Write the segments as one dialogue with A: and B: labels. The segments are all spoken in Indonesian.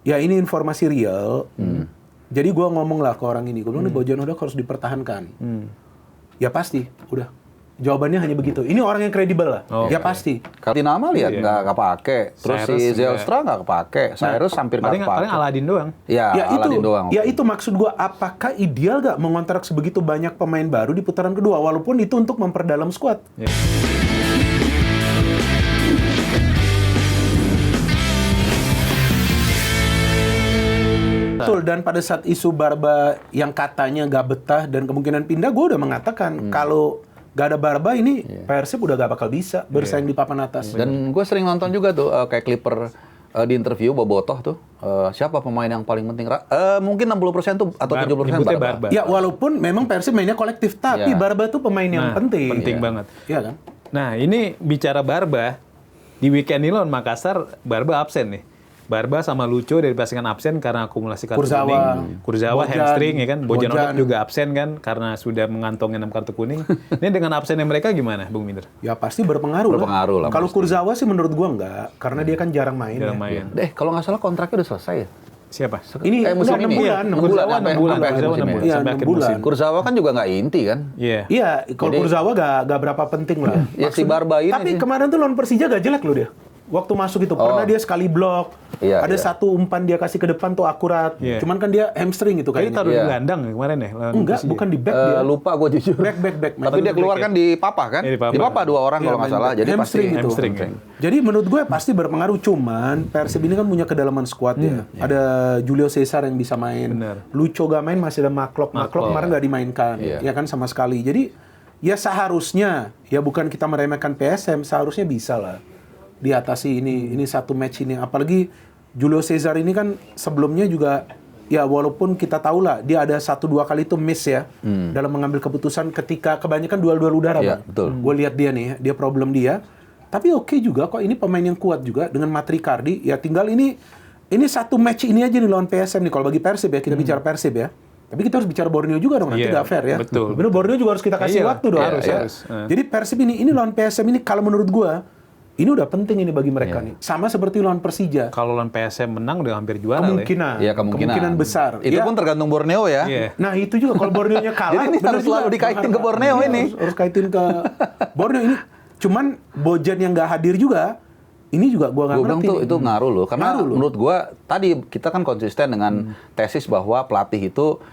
A: Ya ini informasi real. Jadi gue ngomong lah ke orang ini, gue bilang nih Bojan Hodak harus dipertahankan. Ya pasti, udah. Jawabannya hanya begitu. Ini orang yang kredibel lah. Ya pasti.
B: Katinama lihat nggak kepake. Terus
C: Cyrus
B: si Zelstra nggak kepake. Cyrus hampir nggak kepake.
C: Paling Aladin doang.
B: Ya Aladin doang.
A: Ya itu maksud gue, apakah ideal gak mengontrak sebegitu banyak pemain baru di putaran kedua, walaupun itu untuk memperdalam skuad. Betul, dan pada saat isu Barba yang katanya gak betah dan kemungkinan pindah, gue udah mengatakan kalau gak ada Barba ini Persib udah gak bakal bisa bersaing di papan atas.
B: Dan gue sering nonton juga tuh kayak Clipper di interview Bobotoh tuh, siapa pemain yang paling penting? Mungkin 60% tuh atau 70% Barba.
A: Ya walaupun memang Persib mainnya kolektif, tapi Barba tuh pemain yang penting.
C: Penting banget.
A: Iya kan?
C: Nah ini bicara Barba, di weekend ini lawan Makassar, Barba absen nih. Barba sama Lucho dari pasangan absen karena akumulasi kartu kuning. Kurzawa hamstring ya kan. Bojan Hodak juga absen kan karena sudah mengantongi 6 kartu kuning. Ini dengan absennya mereka gimana, Bung Minder?
A: Ya pasti berpengaruh
B: lah.
A: Kalau Kurzawa sih menurut gua enggak, karena dia kan jarang main.
B: Kalau nggak salah kontraknya udah selesai ya?
C: Siapa?
A: Ini
B: musim ini.
A: 6 bulan.
B: 6 bulan. Kurzawa kan juga nggak inti kan?
A: Iya, kalau Kurzawa gak berapa penting lah.
B: Ya si Barba ini.
A: Tapi kemarin tuh lawan Persija gak jelek loh dia. Waktu masuk itu pernah dia sekali blok, ada satu umpan dia kasih ke depan tuh akurat. Cuman kan dia hamstring gitu kayaknya.
C: Dia taruh di gelandang kemarin ya?
A: Enggak, bukan di back dia.
B: Lupa gue jujur.
A: Back.
B: Tapi dia keluar kan di Papa kan? Di Papa 2 orang kalau nggak salah. Jadi
A: hamstring
B: pasti
A: itu.
C: Hamstring.
A: Jadi menurut gue pasti berpengaruh. Cuman Persib ini kan punya kedalaman skuad ya. Ada Julio Cesar yang bisa main. Lucho gak main, masih ada Maklok kemarin nggak dimainkan. Ya kan sama sekali. Jadi ya seharusnya, ya bukan kita meremehkan PSM, seharusnya bisa lah diatasi ini satu match ini. Apalagi Julio Cesar ini kan sebelumnya juga ya walaupun kita tahu lah dia ada 1-2 kali itu miss ya dalam mengambil keputusan ketika kebanyakan duel-duel udara Bang. Gue lihat dia nih, dia problem dia. Tapi oke juga kok, ini pemain yang kuat juga dengan Matricardi. Ya tinggal ini satu match ini aja nih lawan PSM nih. Kalau bagi Persib ya, kita bicara Persib ya. Tapi kita harus bicara Borneo juga dong, nanti gak fair ya.
C: Betul.
A: Bener, Borneo juga harus kita kasih waktu dong. Harus. Jadi Persib ini lawan PSM ini kalau menurut gue ini udah penting ini bagi mereka nih. Sama seperti lawan Persija.
C: Kalau lawan PSM menang udah hampir juara
A: kemungkinan besar.
B: Itu pun tergantung Borneo ya.
A: Nah itu juga kalau Borneo-nya kalah.
B: Jadi ini harus selalu dikaitin ke Borneo ini.
A: Harus kaitin ke Borneo ini. Cuman Bojan yang nggak hadir juga, ini juga gue nggak ngerti.
B: Itu ngaruh loh. Karena menurut gue tadi kita kan konsisten dengan tesis bahwa pelatih itu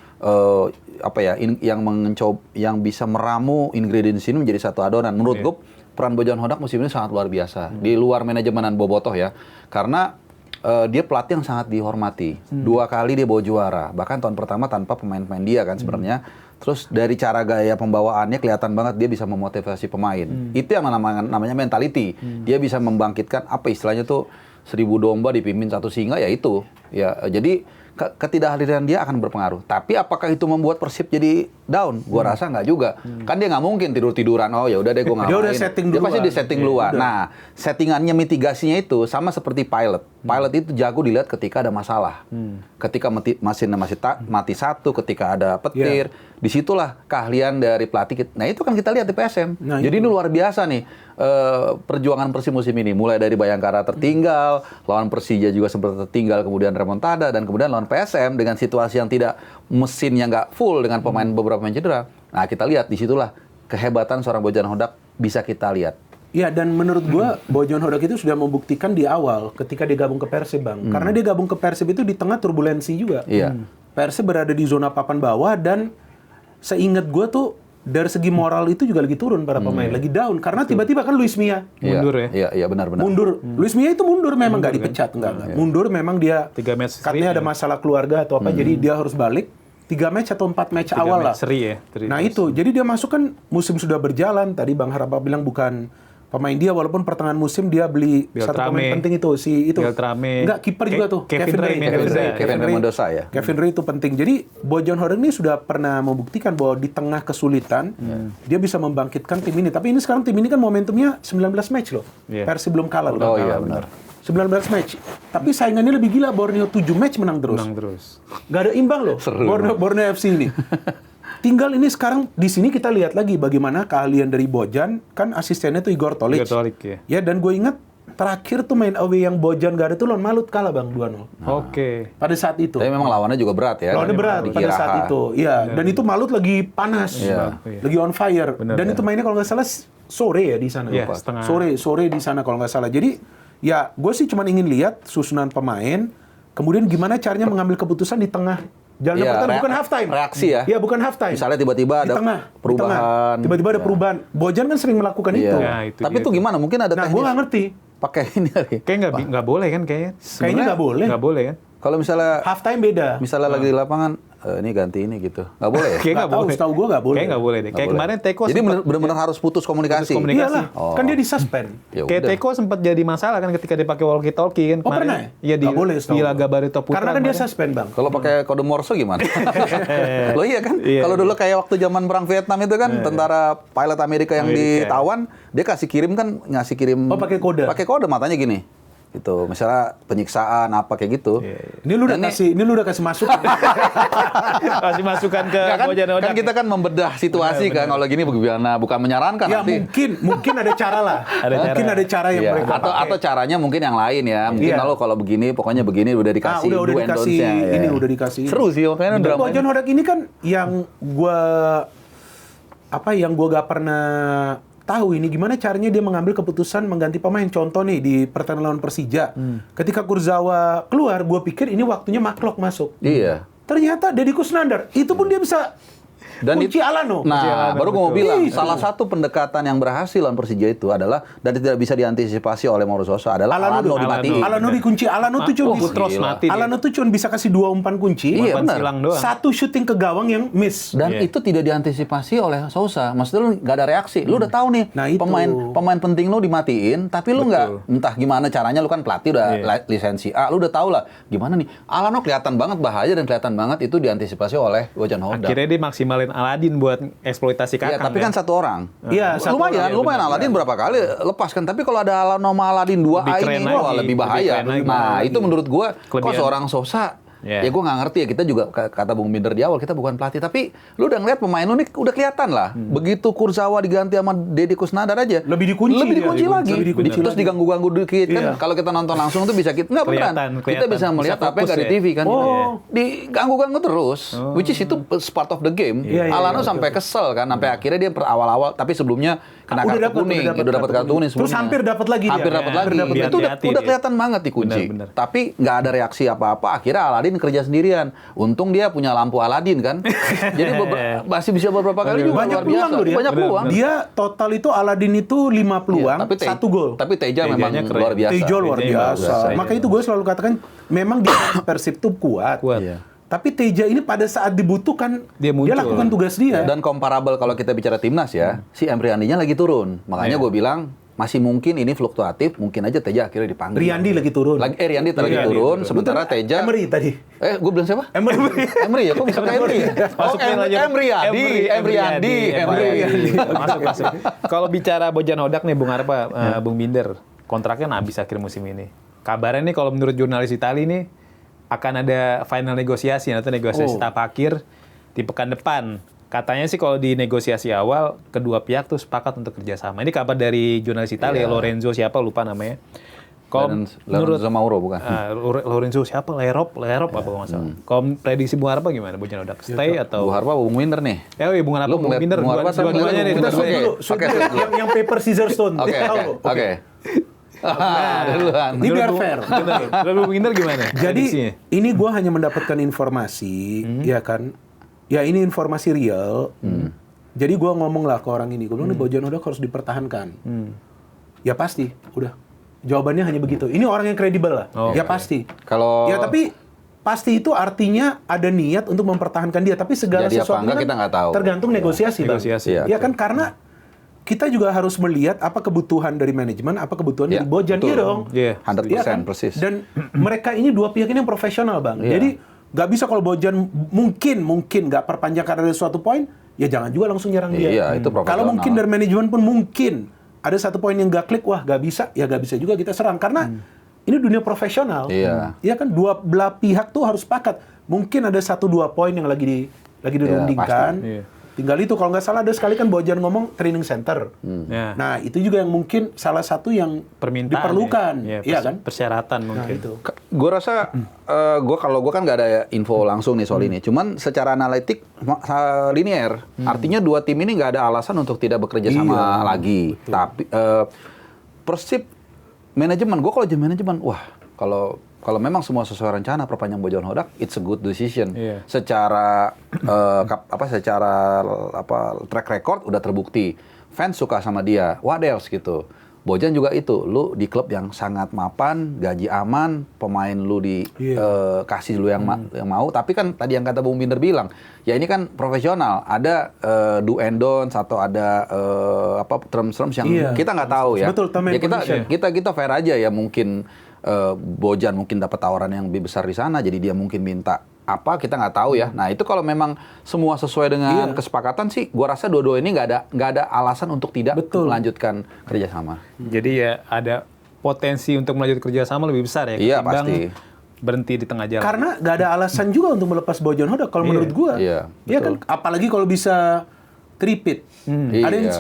B: yang bisa meramu ingredients ini menjadi satu adonan. Menurut gue peran Bojan Hodak musim ini sangat luar biasa. Di luar manajemenan Bobotoh ya. Karena dia pelatih yang sangat dihormati. 2 kali dia bawa juara. Bahkan tahun pertama tanpa pemain-pemain dia kan sebenarnya. Terus dari cara gaya pembawaannya kelihatan banget dia bisa memotivasi pemain. Itu yang namanya mentality. Dia bisa membangkitkan apa istilahnya tuh 1000 domba dipimpin 1 singa ya itu. Ya jadi ketidakhadiran dia akan berpengaruh. Tapi apakah itu membuat Persib jadi down? Gua rasa nggak juga. Kan dia nggak mungkin tidur-tiduran. Oh ya udah deh gua nggak main.
A: Dia udah setting duluan.
B: Dia pasti di-setting duluan. Nah, settingannya mitigasinya itu sama seperti pilot. Pilot itu jago dilihat ketika ada masalah. Ketika mesinnya masih mati satu, ketika ada petir, disitulah keahlian dari pelatih. Nah itu kan kita lihat di PSM. Jadi ini luar biasa nih perjuangan Persib musim ini. Mulai dari Bayangkara tertinggal, lawan Persija juga sempat tertinggal, kemudian remontada, dan kemudian lawan PSM dengan situasi yang tidak mesinnya nggak full dengan beberapa pemain cedera. Nah kita lihat disitulah kehebatan seorang Bojan Hodak bisa kita lihat.
A: Ya dan menurut gua Bojan Hodak itu sudah membuktikan di awal ketika dia gabung ke Persib Bang. Karena dia gabung ke Persib itu di tengah turbulensi juga. Persib berada di zona papan bawah dan seingat gua tuh dari segi moral itu juga lagi turun para pemain, lagi down karena tiba-tiba kan Luis Mia
C: mundur ya.
B: Iya benar-benar.
A: Mundur. Luis Mia itu mundur memang nggak dipecat enggak. Mundur memang dia
C: 3 match
A: katanya ada masalah keluarga atau apa jadi dia harus balik 3 match atau 4 match awal lah. Nah itu, jadi dia masuk kan musim sudah berjalan. Tadi Bang Harapa bilang bukan pemain dia, walaupun pertengahan musim dia beli satu pemain penting itu enggak kiper juga tuh Kevin Ray
B: Mendoza ya.
A: Kevin Ray itu penting. Jadi Bojan Hodak ini sudah pernah membuktikan bahwa di tengah kesulitan dia bisa membangkitkan tim ini. Tapi ini sekarang tim ini kan momentumnya 19 match loh. Persib belum kalah loh.
B: Oh iya benar.
A: 19 match. Tapi saingannya lebih gila, Borneo 7 match menang terus. Gak ada imbang loh. Borneo FC ini. Tinggal ini sekarang di sini kita lihat lagi bagaimana keahlian dari Bojan, kan asistennya tuh Igor Tolic. Ya dan gue ingat terakhir tuh main away yang Bojan gak ada tuh lawan Malut kalah Bang 2-0.
C: Oke.
A: Pada saat itu.
B: Tapi memang lawannya juga berat ya.
A: Lawannya berat
B: Di
A: pada saat
B: Kiraha.
A: itu. Iya, dan itu Malut lagi panas.
B: Iya.
A: Lagi on fire.
C: Bener,
A: Dan itu mainnya kalau nggak salah sore ya di sana.
C: Iya,
A: Lupa.
C: setengah.
A: Sore di sana kalau nggak salah. Jadi ya gue sih cuma ingin lihat susunan pemain, kemudian gimana caranya mengambil keputusan di tengah jalan
B: Iya,
A: pertandingan, bukan half time.
B: reaksi ya.
A: Iya, bukan half time.
B: Misalnya tiba-tiba
A: Di
B: ada
A: tengah,
B: perubahan.
A: tiba-tiba ada perubahan. Bojan kan sering melakukan
B: Iya.
A: itu.
C: Nah, itu
B: Tapi
C: dia
B: tuh
C: tuh.
B: gimana? Mungkin ada
A: Nah, gue
B: teknis
A: nggak ngerti.
B: pakai ini kali.
C: Kayak nggak boleh kan kayaknya.
A: Kayaknya nggak boleh.
C: Nggak boleh kan?
B: Kalau misalnya
A: Half time beda.
B: lagi di lapangan, ini ganti ini gitu. Nggak boleh ya?
C: Kayak
A: Nggak tahu, setahu gue nggak boleh.
C: Kayak nggak boleh deh. Kayak kemarin Teko
B: Jadi
C: sempat-
B: benar-benar harus putus komunikasi.
C: Putus komunikasi.
A: Iyalah, kan dia disuspend.
B: Ya
C: Kayak
B: udah.
C: Teko sempat jadi masalah kan ketika dipakai walkie-talkie kan
A: Oh,
C: kemarin.
A: pernah ya?
C: Iya di
A: Nggak boleh, setahu
C: di Laga
A: gua.
C: Barito Putra.
A: Karena kan dia
C: kemarin.
A: suspend Bang.
B: Kalau pakai kode Morse gimana? Lo iya kan?
C: Iya.
B: Kalau dulu kayak waktu zaman perang Vietnam itu kan tentara pilot Amerika yang ditawan, dia ngasih kirim.
A: Oh, pakai kode.
B: Pakai kode matanya gini. Gitu. Misalnya penyiksaan apa kayak gitu.
A: Ini lu udah kasih masuk.
C: Kasih masukan ke
B: Nggak kan,
C: Bojan Hodak.
B: kan kita kan membedah situasi kan. Kalau gini bagaimana? Bukan menyarankan
A: Ya
B: nanti.
A: mungkin ada cara lah. Mungkin ada cara yang
B: Iya,
A: mereka pakai.
B: atau caranya mungkin yang lain ya. Mungkin
A: Iya.
B: kalau begini, pokoknya begini udah dikasih
A: udah
B: do and
A: dikasih
B: don'ts-nya, ya.
A: ini udah dikasih.
B: Seru sih makanya
A: Dan
B: drama.
A: Bojan Hodak ini kan yang gua gak pernah tahu ini gimana caranya dia mengambil keputusan mengganti pemain. Contoh nih di pertandingan lawan Persija. Ketika Kurzawa keluar, gua pikir ini waktunya Maklok masuk.
B: Iya.
A: Ternyata Deddy Kusnandar, itu pun dia bisa
B: Dan
A: kunci Alano.
B: Nah, baru gue mau bilang,
A: Itu.
B: salah satu pendekatan yang berhasil lawan Persija itu adalah dan tidak bisa diantisipasi oleh Mauro Sosa adalah Alano dimatiin.
A: Alano dikunci. Alano tuh cuma
C: Butros mati dia.
A: Alano tuh cuma bisa kasih 2 umpan kunci.
B: Iya,
C: Umpan
B: benar.
C: silang doang.
A: Satu syuting ke gawang yang miss.
B: Dan
C: Iya.
B: itu tidak diantisipasi oleh Sousa. Maksudnya lu nggak ada reaksi. Lu udah tahu nih
A: Nah, itu.
B: pemain penting lu dimatiin, tapi lu nggak entah gimana caranya. Lu kan pelatih udah lisensi A, lu udah tahu lah gimana nih. Alano kelihatan banget bahaya dan kelihatan banget itu diantisipasi oleh Bojan Hodak.
C: Akhirnya dia maksimalin Aladin buat eksploitasi
B: Iya,
C: Kakang.
B: tapi kan satu orang.
A: Iya, satu
B: lumayan,
A: orang.
B: lumayan Aladin berapa kali lepas kan. Tapi kalau ada Alano sama Aladin 2A
C: Lebih keren
B: ini, wah
C: lagi,
B: lebih
C: lebih
B: bahaya.
C: keren lagi.
B: Nah, itu menurut gua kok
C: Kelebihan.
B: seorang Sosa.
C: Iya.
B: Ya gue nggak ngerti ya, kita juga kata Bung Binder di awal, kita bukan pelatih, tapi lu udah ngeliat pemain lu nih udah kelihatan lah. Begitu Kurzawa diganti sama Deddy Kusnandar aja,
A: Lebih dikunci dia.
B: lagi.
A: Lebih dikunci
B: Terus
A: lagi.
B: diganggu-ganggu dikit kan.
A: Iya.
B: Kalau kita nonton langsung tuh bisa kita nggak beneran. Kita
C: Kelihatan.
B: bisa melihat
C: Bisa
B: apa yang nggak di
C: fokus
B: TV kan.
A: Oh.
B: Diganggu-ganggu terus, which is itu part of the game.
A: Iya, iya,
B: Alano
A: iya,
B: sampai kesel kan, sampai akhirnya dia awal-awal, tapi sebelumnya kena
A: Udah
B: kartu kuning, udah dapat kartu kuning
A: Terus
B: sebelumnya.
A: hampir dapat lagi
B: Hampir
A: dia.
B: dapat
C: Ya,
B: lagi.
C: hampir dapat.
B: Itu udah
C: Hati-hati dia.
B: kelihatan banget dikunci.
C: Benar.
B: Tapi nggak ada reaksi apa-apa. Akhirnya Aladin kerja sendirian. Untung dia punya lampu Aladin kan. Jadi masih bisa beberapa kali juga
A: Banyak
B: luar
A: peluang
B: biasa.
A: loh dia.
B: Banyak peluang.
A: Dia total itu Aladin itu 5 peluang,
B: Iya,
A: 1 gol.
B: Tapi Teja memang
C: Tejanya keren.
B: luar biasa.
A: Tejo luar
C: Teja luar
A: biasa.
C: biasa,
A: Maka
C: iya.
A: itu gue selalu katakan memang di Persib tuh kuat.
C: Iya.
A: Tapi Teja ini pada saat dibutuhkan
C: Dia muncul.
A: lakukan tugas dia.
B: Dan comparable kalau kita bicara timnas ya, si Emriandinya lagi turun. Makanya gue bilang masih mungkin ini fluktuatif, mungkin aja Teja akhirnya dipanggil.
A: Riyandi lagi turun.
B: Riyandi lagi turun, sementara Teja.
A: Emery tadi.
B: Gue bilang siapa?
A: Emery.
B: Emri ya, kok bisa ke Emri ya?
C: Masukin aja.
B: Emriandi.
C: Masuk. Kalau bicara Bojan Hodak nih Bung Arpa, Bung Binder, kontraknya habis akhir musim ini. Kabarnya nih kalau menurut jurnalis Itali nih akan ada final negosiasi atau negosiasi tahap akhir di pekan depan. Katanya sih kalau di negosiasi awal kedua pihak tuh sepakat untuk kerjasama. Ini kabar dari jurnalis Italia, Lorenzo siapa lupa namanya. Kalau
B: Lorenzo Mauro bukan?
C: Lorenzo siapa? Lerop apa kalau nggak salah. Kalau prediksi Bung Arpa gimana? Bojan Hodak stay atau?
B: Bu Harpa, Bung Winter nih.
C: Bung Arpa,
B: Lu
C: Bung
B: ngeliat
C: Binder,
B: Bung Harpa sama
C: dua-duanya nih.
A: Kita
B: Oke.
A: shoot
B: Oke.
A: dulu. Yang paper scissors stone.
B: Oke. Duluan.
A: Ini biar fair.
C: Lalu Bung Binder gimana?
A: Jadi
C: prediksinya?
A: ini gue hanya mendapatkan informasi, ya kan? Ya ini informasi real. Jadi gue ngomong lah ke orang ini, gue bilang nih Bojan Hodak harus dipertahankan. Ya pasti, udah. Jawabannya hanya begitu. Ini orang yang kredibel lah. Ya pasti.
B: Kalau
A: Ya tapi pasti itu artinya ada niat untuk mempertahankan dia. Tapi segala
B: Jadi apa
A: sesuatu
B: enggak
A: kan
B: kita nggak tahu.
A: tergantung negosiasi, Bang.
C: Negosiasi.
B: Iya.
A: Ya kan karena kita juga harus melihat apa kebutuhan dari manajemen, apa kebutuhan
B: Iya,
A: dari Bojan.
B: betul.
A: Iya dong.
C: Iya.
B: 100%
A: Iya kan?
B: persis.
A: Dan mereka ini dua pihak ini yang profesional, Bang.
B: Iya.
A: Jadi nggak bisa kalau Bojan mungkin nggak perpanjang karena ada suatu poin, ya jangan juga langsung nyerang dia.
B: Iya, itu profesional.
A: Kalau mungkin dari manajemen pun mungkin ada satu poin yang nggak klik, wah nggak bisa, ya nggak bisa juga kita serang karena ini dunia profesional.
B: Iya.
A: Iya kan dua belah pihak tuh harus sepakat. Mungkin ada 1-2 poin yang lagi dirundingkan.
C: Iya.
A: Tinggal itu, kalau nggak salah ada sekali kan Bojan ngomong training center.
C: Ya.
A: Nah, itu juga yang mungkin salah satu yang
C: Permintaan
A: diperlukan.
C: ya.
A: Iya kan?
C: Persyaratan
A: Nah,
C: mungkin.
A: itu.
B: Gue rasa, kalau gue kan nggak ada info langsung nih soal ini. Cuman secara analitik linear. Artinya dua tim ini nggak ada alasan untuk tidak bekerja sama lagi. Betul. Tapi Persib manajemen, gue kalau jadi manajemen, wah kalau memang semua sesuai rencana perpanjang Bojan Hodak, it's a good decision.
C: Iya.
B: Secara track record udah terbukti. Fans suka sama dia. What else gitu. Bojan juga itu, lu di klub yang sangat mapan, gaji aman, pemain lu kasih lu yang mau. Tapi kan tadi yang kata Bung Binder bilang, ya ini kan profesional. Ada do and don'ts atau ada terms yang kita nggak tahu ya.
A: Betul,
B: ya kita fair aja ya, mungkin Bojan mungkin dapat tawaran yang lebih besar di sana, jadi dia mungkin minta apa, kita nggak tahu ya. Nah itu kalau memang semua sesuai dengan kesepakatan sih, gua rasa dua-dua ini nggak ada alasan untuk tidak melanjutkan kerjasama.
C: Jadi ya ada potensi untuk melanjutkan kerjasama lebih besar ya.
B: Iya pasti.
C: Berhenti di tengah jalan.
A: Karena nggak ada alasan juga untuk melepas Bojan Hodak kalau menurut gua.
B: Iya.
A: Iya kan, apalagi kalau bisa tripit.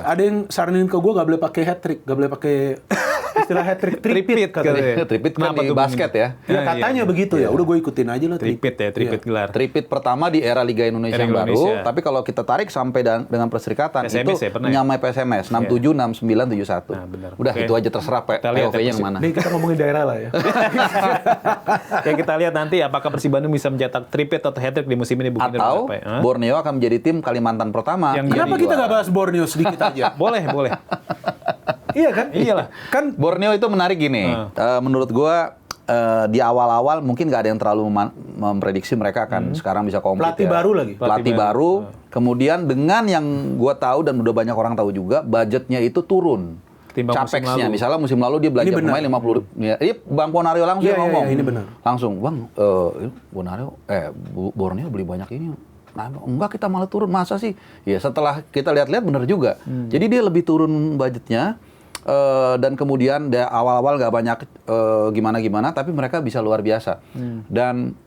A: Ada yang saranin ke gua nggak boleh pakai hat trick, nggak boleh pakai istilah hat trick, tripit katanya.
B: Tripit kan di basket ya.
A: Ya katanya begitu ya. Udah gue ikutin aja lah
C: tripit gelar.
B: Tripit pertama di era Liga Indonesia yang baru, tapi kalau kita tarik sampai dengan Perserikatan
C: PSMS
B: itu menyamai PSMS 67 69 71. Udah itu aja terserah POV-nya yang mana.
A: Nih kita ngomongin daerah lah ya.
C: Ya kita lihat nanti apakah Persib Bandung bisa mencetak tripit atau hat trick di musim ini,
B: atau Borneo akan menjadi tim Kalimantan pertama.
A: Kenapa kita nggak bahas Borneo sedikit aja?
C: Boleh.
A: Iya kan?
C: Iyalah.
B: Kan Borneo itu menarik gini. Menurut gua di awal-awal mungkin nggak ada yang terlalu memprediksi mereka akan sekarang bisa komplit.
A: Pelatih baru lagi.
B: Pelatih baru. Kemudian dengan yang gua tahu dan udah banyak orang tahu juga, budgetnya itu turun. Capex-nya, misalnya musim lalu dia belanja pemain 50. Ya, Bang Bonario langsung ngomong.
A: Iya, ini benar.
B: Langsung, Bang, Borneo beli banyak ini. Nah, enggak, kita malah turun. Masa sih? Ya setelah kita lihat-lihat benar juga. Jadi dia lebih turun budgetnya. Dan kemudian awal-awal nggak banyak gimana-gimana, tapi mereka bisa luar biasa. Dan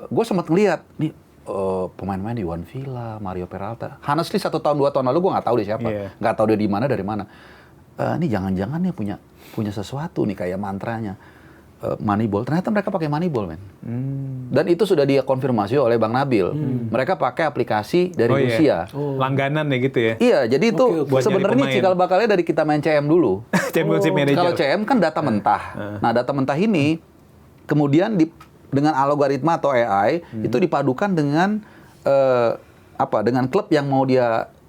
B: gue sempat ngeliat nih pemain-pemain di Juan Villa, Mario Peralta. Honestly 1 tahun 2 tahun lalu gue nggak tahu dia siapa, nggak tahu dia di mana dari mana. Ini jangan-jangan dia punya sesuatu nih kayak mantranya. Moneyball, ternyata mereka pakai Moneyball, men. Dan itu sudah dikonfirmasi oleh Bang Nabil. Mereka pakai aplikasi dari Rusia.
C: Langganan ya gitu ya?
B: Iya, jadi itu sebenarnya cikal bakalnya dari kita main CM dulu. Kalau CM kan data mentah. Nah, data mentah ini kemudian dengan algoritma atau AI itu dipadukan dengan dengan klub yang mau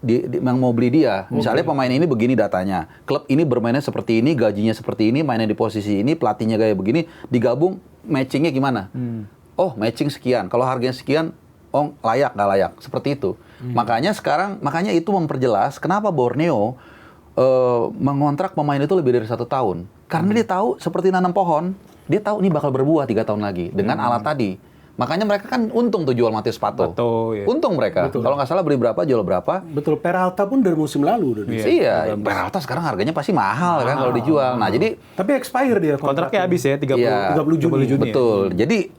B: yang mau beli dia. Misalnya pemain ini begini datanya. Klub ini bermainnya seperti ini, gajinya seperti ini, mainnya di posisi ini, pelatihnya gaya begini, digabung matchingnya gimana? Oh, matching sekian. Kalau harganya sekian, oh layak, nggak layak. Seperti itu. Makanya itu memperjelas kenapa Borneo mengontrak pemain itu lebih dari 1 tahun. Karena dia tahu seperti nanam pohon, dia tahu ini bakal berbuah 3 tahun lagi dengan alat tadi. Makanya mereka kan untung tuh jual Matius Pato. Untung mereka. Kalau nggak salah beli berapa, jual berapa.
A: Betul, Peralta pun dari musim lalu udah.
B: Iya, Peralta sekarang harganya pasti mahal kan kalau dijual. Nah, jadi
A: tapi expire dia
C: kontraknya habis ya 30 Juni.
B: Betul. Jadi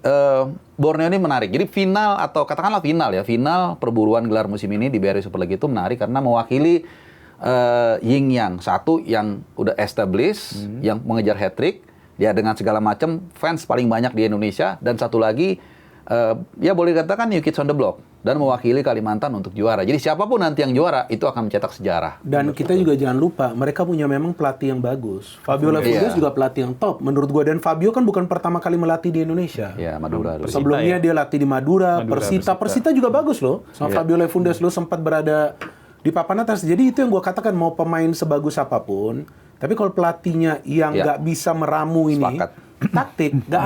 B: Borneo ini menarik. Jadi final atau katakanlah final perburuan gelar musim ini di BRI Super League itu menarik karena mewakili Yin Yang. Satu yang udah established, yang mengejar hat-trick, dia dengan segala macam fans paling banyak di Indonesia, dan satu lagi ya boleh dikatakan New Kids on the Block dan mewakili Kalimantan untuk juara. Jadi siapapun nanti yang juara itu akan mencetak sejarah.
A: Dan kita juga jangan lupa mereka punya memang pelatih yang bagus. Fabio Lefundes juga pelatih yang top menurut gua, dan Fabio kan bukan pertama kali melatih di Indonesia.
B: Ya, Madura.
A: Sebelumnya dia latih di Madura, Persita juga bagus loh. Sama Fabio Lefundes lo sempat berada di papan atas. Jadi itu yang gua katakan, mau pemain sebagus apapun, tapi kalau pelatihnya yang nggak bisa meramu ini taktik, nggak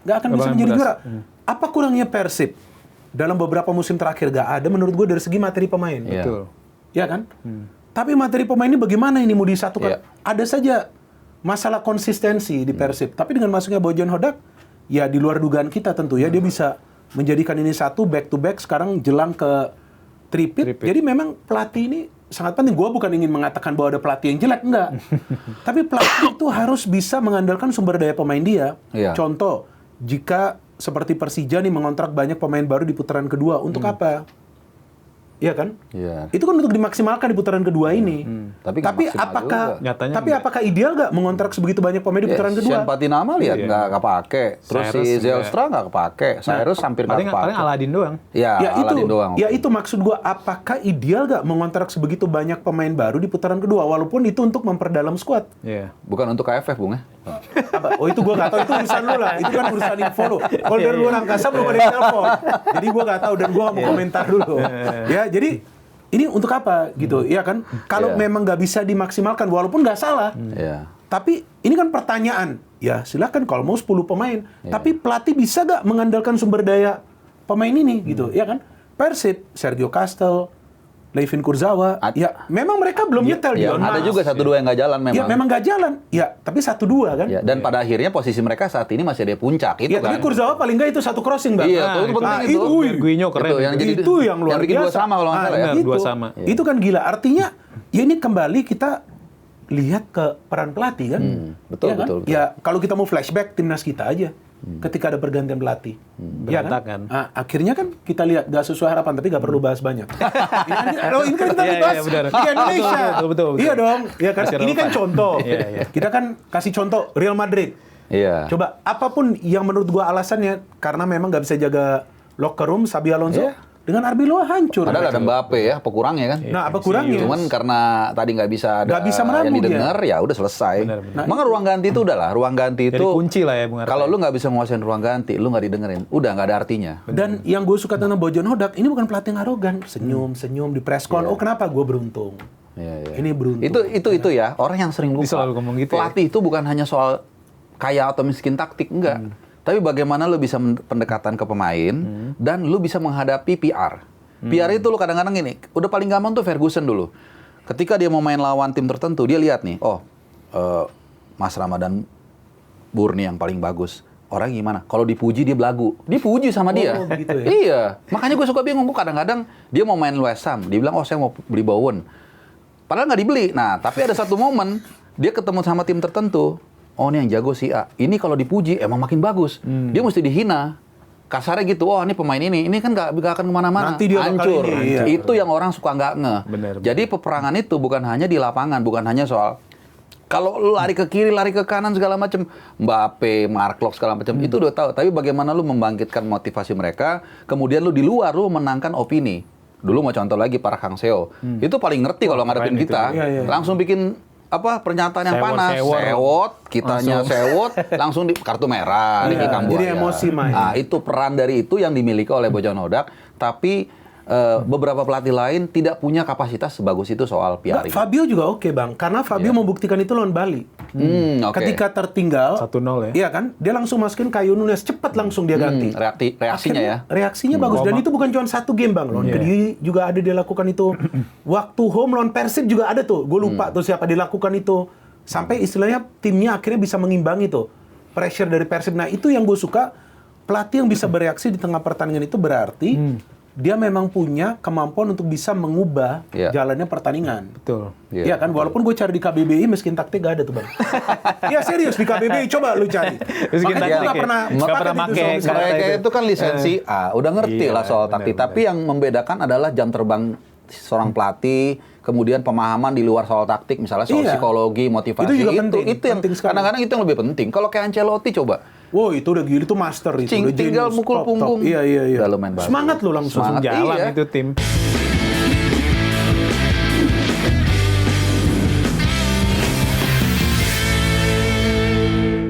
A: akan bisa menjadi juara. Apa kurangnya Persib dalam beberapa musim terakhir? Gak ada menurut gue dari segi materi pemain.
C: Betul.
A: Ya kan? Tapi materi pemain ini bagaimana ini mau disatukan? Ada saja masalah konsistensi di Persib. Tapi dengan masuknya Bojan Hodak, ya di luar dugaan kita tentu ya, dia bisa menjadikan ini satu back to back, sekarang jelang ke tripit. Jadi memang pelatih ini sangat penting. Gue bukan ingin mengatakan bahwa ada pelatih yang jelek, enggak. Tapi pelatih itu harus bisa mengandalkan sumber daya pemain dia. Contoh, jika seperti Persija nih mengontrak banyak pemain baru di putaran kedua, untuk apa? Iya kan?
B: Iya.
A: Itu kan untuk dimaksimalkan di putaran kedua ini.
B: Tapi nggak maksimal juga.
A: apakah ideal nggak mengontrak sebegitu banyak pemain di putaran kedua?
B: Sean Patinama lihat nggak kepake. Terus
C: Cyrus
B: si Zelstra nggak kepake. Cyrus hampir nggak kepake.
C: Paling Aladin doang.
B: Ya Aladin doang.
A: Ya itu maksud gua, apakah ideal nggak mengontrak sebegitu banyak pemain baru di putaran kedua, walaupun itu untuk memperdalam skuad?
C: Iya.
B: Bukan untuk KFF, Bung ya?
A: Apa? Oh itu gua nggak tahu, itu urusan lu lah. Itu kan urusan info lu. Kalau dari luar angkasa belum ada yang telepon. Jadi gua nggak tahu dan gua nggak mau komentar dulu. Ya jadi ini untuk apa gitu, ya kan? Kalau memang nggak bisa dimaksimalkan, walaupun nggak salah, tapi ini kan pertanyaan. Ya silakan kalau mau 10 pemain, tapi pelatih bisa nggak mengandalkan sumber daya pemain ini gitu, ya kan? Persib, Sergio Castel, Levin Kurzawa, ya memang mereka belum nyetel di
B: ada juga 1-2 yang nggak jalan memang.
A: Ya memang nggak jalan, ya tapi 1-2 kan.
B: Ya, dan pada akhirnya posisi mereka saat ini masih ada puncak itu
A: ya,
B: kan.
A: tapi Kurzawa paling nggak itu 1 crossing Bang.
B: Iya, itu penting itu.
C: Guinho keren.
A: Itu yang luar
B: bikin
A: biasa.
B: 2 sama kalau nggak salah ya.
C: Benar, 2 sama.
A: Itu kan gila. Artinya ya ini kembali kita lihat ke peran pelatih kan.
B: Betul,
A: ya kan?
B: betul.
A: Ya kalau kita mau flashback timnas kita aja. Ketika ada pergantian pelatih, ya kan? Akhirnya kan kita lihat gak sesuai harapan, tapi gak perlu bahas banyak. ini kan kita bahas di Indonesia,
C: betul.
A: Iya dong, ya kan? Ini kan contoh.
C: Iya.
A: Kita kan kasih contoh Real Madrid.
B: Iya.
A: Coba apapun yang menurut gua alasannya, karena memang gak bisa jaga locker room, Xabi Alonso. Dengan Arbeloa hancur.
B: Padahal ada Mbappe ya, apa kurangnya kan?
A: Nah, apa kurangnya?
B: Cuman karena tadi nggak bisa
A: meramu
B: yang didengar, ya udah selesai.
C: Benar.
B: Maka ruang ganti itu udahlah, ruang ganti itu.
C: Jadi kunci lah ya, Bung Arta.
B: Kalau lu nggak bisa menguasain ruang ganti, lu nggak didengerin, udah nggak ada artinya.
A: Dan yang gue suka tentang Bojan Hodak, ini bukan pelatih yang arogan, senyum di preskon. Oh kenapa gue beruntung? Ini beruntung.
B: Itu ya, orang yang sering lupa.
C: Dia selalu ngomong gitu.
B: Pelatih itu bukan hanya soal kaya atau miskin taktik, enggak. Tapi bagaimana lu bisa pendekatan ke pemain dan lu bisa menghadapi PR. PR itu lu kadang-kadang gini, udah paling gampang tuh Ferguson dulu. Ketika dia mau main lawan tim tertentu, dia lihat nih, Mas Ramadan Murni yang paling bagus. Orang gimana? Kalau dipuji dia belagu. Dipuji sama dia.
A: Gitu ya?
B: Iya. Makanya gue suka bingung. Gue kadang-kadang dia mau main West Ham. Dia bilang, saya mau beli Bowen. Padahal nggak dibeli. Nah, tapi ada satu momen, dia ketemu sama tim tertentu. Oh, ini yang jago si A. Ini kalau dipuji emang makin bagus. Dia mesti dihina. Kasarnya gitu, ini pemain ini kan nggak akan kemana-mana,
A: nanti dia
B: hancur.
A: Iya.
B: Itu yang orang suka nggak ngeh.
C: Bener.
B: Jadi peperangan itu bukan hanya di lapangan, bukan hanya soal kalau lu lari ke kiri, lari ke kanan segala macam, Mbappe, Mark Klok segala macam, itu udah tahu. Tapi bagaimana lu membangkitkan motivasi mereka, kemudian lu di luar lu menangkan opini. Dulu mau contoh lagi Park Hang-seo, itu paling ngerti kalau ngadepin kita, langsung bikin pernyataan yang panas, sewot, kitanya sewot, langsung di kartu merah, di Kambuaya.
A: Jadi emosi main.
B: Nah, itu peran dari itu yang dimiliki oleh Bojan Hodak, tapi beberapa pelatih lain tidak punya kapasitas sebagus itu soal PR.
A: Fabio juga oke Bang, karena Fabio membuktikan itu lawan Bali. Ketika tertinggal
C: 1-0 ya.
A: Iya kan, dia langsung masukin Kayu Nunes, cepat langsung dia ganti.
B: Reaksinya
A: Akhirnya, reaksinya bagus, dan itu bukan cuma 1 game Bang. Lawan Kediri juga ada dia lakukan itu. Waktu home lawan Persib juga ada tuh, gue lupa tuh siapa dilakukan itu. Sampai istilahnya timnya akhirnya bisa mengimbangi tuh pressure dari Persib. Nah itu yang gue suka, pelatih yang bisa bereaksi di tengah pertandingan itu berarti dia memang punya kemampuan untuk bisa mengubah jalannya pertandingan.
C: Betul.
A: Iya kan, walaupun gue cari di KBBI, miskin taktik gak ada tuh Bang. Iya serius, di KBBI coba lu cari. Makanya gue gak pernah
C: pakai
B: mereka itu kan lisensi A, udah ngerti lah soal taktik. Tapi yang membedakan adalah jam terbang seorang pelatih, kemudian pemahaman di luar soal taktik, misalnya soal psikologi, motivasi. Itu juga penting. Itu yang kadang-kadang itu yang lebih penting. Kalau kayak Ancelotti coba.
A: Wow, itu udah gila, itu master itu.
B: Tinggal mukul punggung.
A: Iya.
B: Udah lumayan bagus.
A: Semangat lu langsung
C: jalan itu tim.